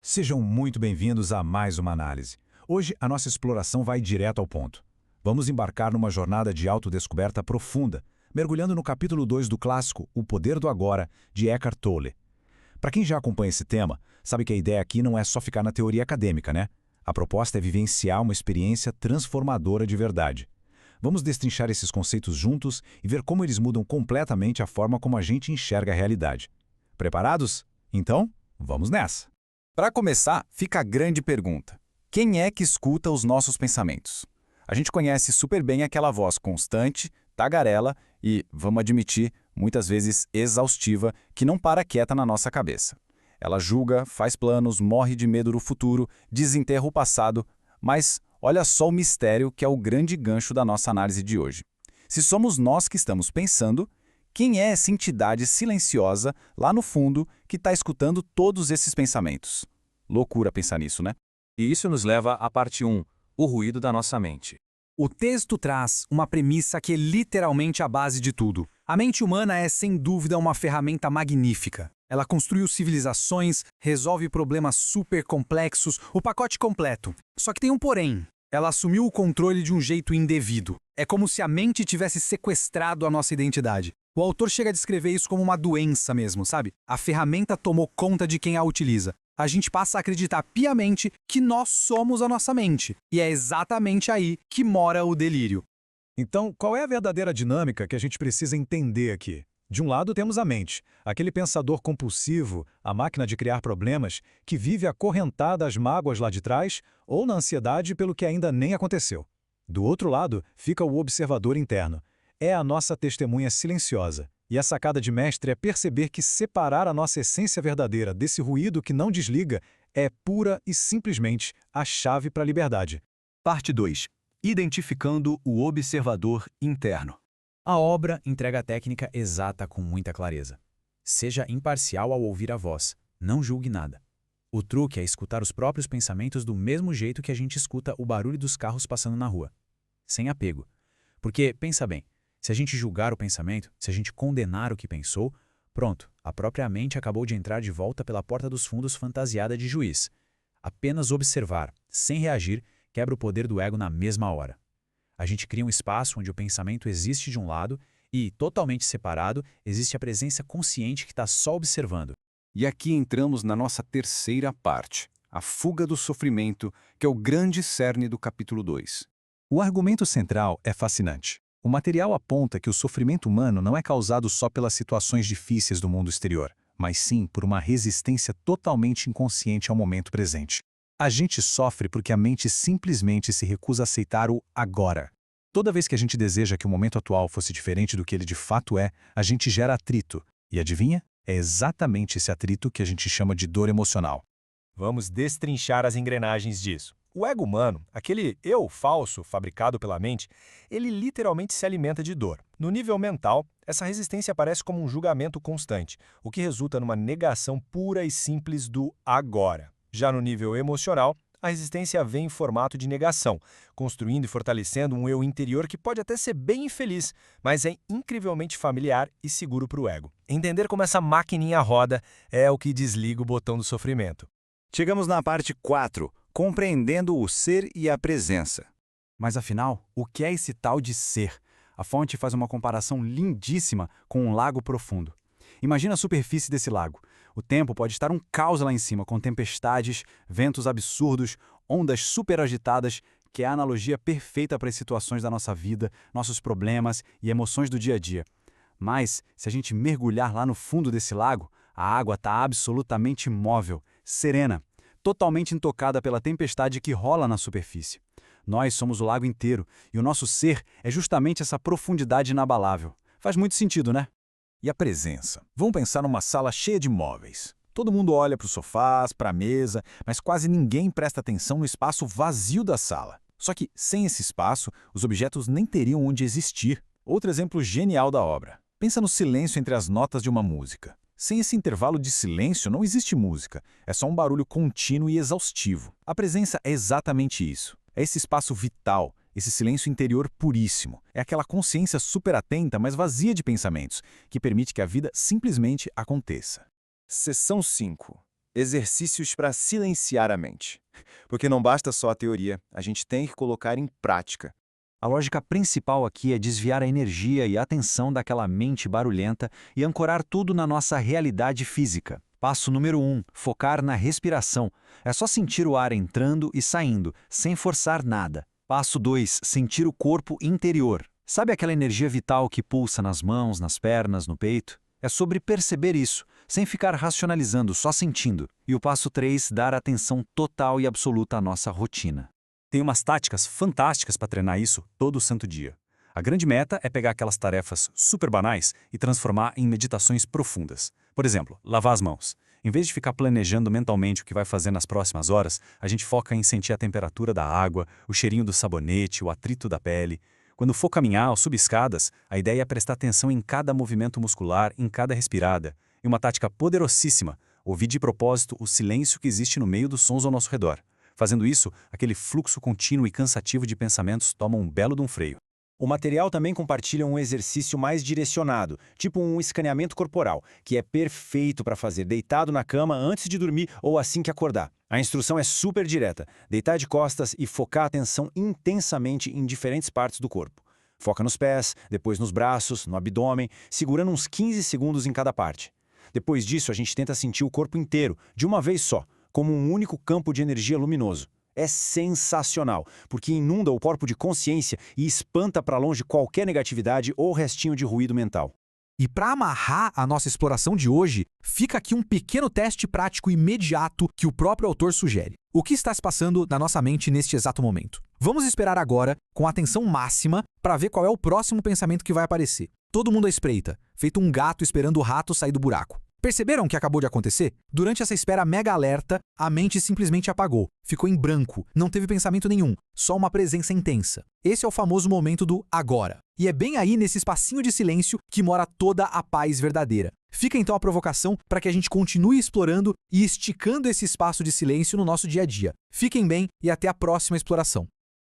Sejam muito bem-vindos a mais uma análise. Hoje, a nossa exploração vai direto ao ponto. Vamos embarcar numa jornada de autodescoberta profunda, mergulhando no capítulo 2 do clássico O Poder do Agora, de Eckhart Tolle. Para quem já acompanha esse tema, sabe que a ideia aqui não é só ficar na teoria acadêmica, né? A proposta é vivenciar uma experiência transformadora de verdade. Vamos destrinchar esses conceitos juntos e ver como eles mudam completamente a forma como a gente enxerga a realidade. Preparados? Então, vamos nessa! Para começar, fica a grande pergunta: quem é que escuta os nossos pensamentos? A gente conhece super bem aquela voz constante, tagarela e, vamos admitir, muitas vezes exaustiva, que não para quieta na nossa cabeça. Ela julga, faz planos, morre de medo do futuro, desenterra o passado, mas olha só o mistério que é o grande gancho da nossa análise de hoje. Se somos nós que estamos pensando, quem é essa entidade silenciosa lá no fundo que está escutando todos esses pensamentos? Loucura pensar nisso, né? E isso nos leva à parte 1, o ruído da nossa mente. O texto traz uma premissa que é literalmente a base de tudo. A mente humana é, sem dúvida, uma ferramenta magnífica. Ela construiu civilizações, resolve problemas super complexos, o pacote completo. Só que tem um porém. Ela assumiu o controle de um jeito indevido. É como se a mente tivesse sequestrado a nossa identidade. O autor chega a descrever isso como uma doença mesmo, sabe? A ferramenta tomou conta de quem a utiliza. A gente passa a acreditar piamente que nós somos a nossa mente. E é exatamente aí que mora o delírio. Então, qual é a verdadeira dinâmica que a gente precisa entender aqui? De um lado temos a mente, aquele pensador compulsivo, a máquina de criar problemas, que vive acorrentada às mágoas lá de trás ou na ansiedade pelo que ainda nem aconteceu. Do outro lado fica o observador interno. É a nossa testemunha silenciosa. E a sacada de mestre é perceber que separar a nossa essência verdadeira desse ruído que não desliga é pura e simplesmente a chave para a liberdade. Parte 2. Identificando o observador interno. A obra entrega a técnica exata com muita clareza. Seja imparcial ao ouvir a voz, não julgue nada. O truque é escutar os próprios pensamentos do mesmo jeito que a gente escuta o barulho dos carros passando na rua. Sem apego. Porque, pensa bem, se a gente julgar o pensamento, se a gente condenar o que pensou, pronto, a própria mente acabou de entrar de volta pela porta dos fundos fantasiada de juiz. Apenas observar, sem reagir, quebra o poder do ego na mesma hora. A gente cria um espaço onde o pensamento existe de um lado e, totalmente separado, existe a presença consciente que está só observando. E aqui entramos na nossa terceira parte, a fuga do sofrimento, que é o grande cerne do capítulo 2. O argumento central é fascinante. O material aponta que o sofrimento humano não é causado só pelas situações difíceis do mundo exterior, mas sim por uma resistência totalmente inconsciente ao momento presente. A gente sofre porque a mente simplesmente se recusa a aceitar o agora. Toda vez que a gente deseja que o momento atual fosse diferente do que ele de fato é, a gente gera atrito. E adivinha? É exatamente esse atrito que a gente chama de dor emocional. Vamos destrinchar as engrenagens disso. O ego humano, aquele eu falso fabricado pela mente, ele literalmente se alimenta de dor. No nível mental, essa resistência aparece como um julgamento constante, o que resulta numa negação pura e simples do agora. Já no nível emocional, a resistência vem em formato de negação, construindo e fortalecendo um eu interior que pode até ser bem infeliz, mas é incrivelmente familiar e seguro para o ego. Entender como essa maquininha roda é o que desliga o botão do sofrimento. Chegamos na parte 4, compreendendo o ser e a presença. Mas afinal, o que é esse tal de ser? A fonte faz uma comparação lindíssima com um lago profundo. Imagina a superfície desse lago. O tempo pode estar um caos lá em cima, com tempestades, ventos absurdos, ondas super agitadas, que é a analogia perfeita para as situações da nossa vida, nossos problemas e emoções do dia a dia. Mas, se a gente mergulhar lá no fundo desse lago, a água está absolutamente imóvel, serena, totalmente intocada pela tempestade que rola na superfície. Nós somos o lago inteiro, e o nosso ser é justamente essa profundidade inabalável. Faz muito sentido, né? E a presença? Vamos pensar numa sala cheia de móveis. Todo mundo olha para os sofás, para a mesa, mas quase ninguém presta atenção no espaço vazio da sala. Só que, sem esse espaço, os objetos nem teriam onde existir. Outro exemplo genial da obra. Pensa no silêncio entre as notas de uma música. Sem esse intervalo de silêncio não existe música, é só um barulho contínuo e exaustivo. A presença é exatamente isso. É esse espaço vital, esse silêncio interior puríssimo. É aquela consciência super atenta, mas vazia de pensamentos, que permite que a vida simplesmente aconteça. Seção 5. exercícios para silenciar a mente. Porque não basta só a teoria, a gente tem que colocar em prática. A lógica principal aqui é desviar a energia e a atenção daquela mente barulhenta e ancorar tudo na nossa realidade física. Passo número 1, focar na respiração. É só sentir o ar entrando e saindo, sem forçar nada. Passo 2, sentir o corpo interior. Sabe aquela energia vital que pulsa nas mãos, nas pernas, no peito? É sobre perceber isso, sem ficar racionalizando, só sentindo. E o passo 3, dar atenção total e absoluta à nossa rotina. Tem umas táticas fantásticas para treinar isso todo santo dia. A grande meta é pegar aquelas tarefas super banais e transformar em meditações profundas. Por exemplo, lavar as mãos. Em vez de ficar planejando mentalmente o que vai fazer nas próximas horas, a gente foca em sentir a temperatura da água, o cheirinho do sabonete, o atrito da pele. Quando for caminhar ou subir escadas, a ideia é prestar atenção em cada movimento muscular, em cada respirada. E uma tática poderosíssima, ouvir de propósito o silêncio que existe no meio dos sons ao nosso redor. Fazendo isso, aquele fluxo contínuo e cansativo de pensamentos toma um belo de um freio. O material também compartilha um exercício mais direcionado, tipo um escaneamento corporal, que é perfeito para fazer deitado na cama antes de dormir ou assim que acordar. A instrução é super direta, deitar de costas e focar a atenção intensamente em diferentes partes do corpo. Foca nos pés, depois nos braços, no abdômen, segurando uns 15 segundos em cada parte. Depois disso, a gente tenta sentir o corpo inteiro, de uma vez só, como um único campo de energia luminoso. É sensacional, porque inunda o corpo de consciência e espanta para longe qualquer negatividade ou restinho de ruído mental. E para amarrar a nossa exploração de hoje, fica aqui um pequeno teste prático imediato que o próprio autor sugere. O que está se passando na nossa mente neste exato momento? Vamos esperar agora, com atenção máxima, para ver qual é o próximo pensamento que vai aparecer. Todo mundo à espreita, feito um gato esperando o rato sair do buraco. Perceberam o que acabou de acontecer? Durante essa espera mega alerta, a mente simplesmente apagou, ficou em branco, não teve pensamento nenhum, só uma presença intensa. Esse é o famoso momento do agora. E é bem aí nesse espacinho de silêncio que mora toda a paz verdadeira. Fica então a provocação para que a gente continue explorando e esticando esse espaço de silêncio no nosso dia a dia. Fiquem bem e até a próxima exploração.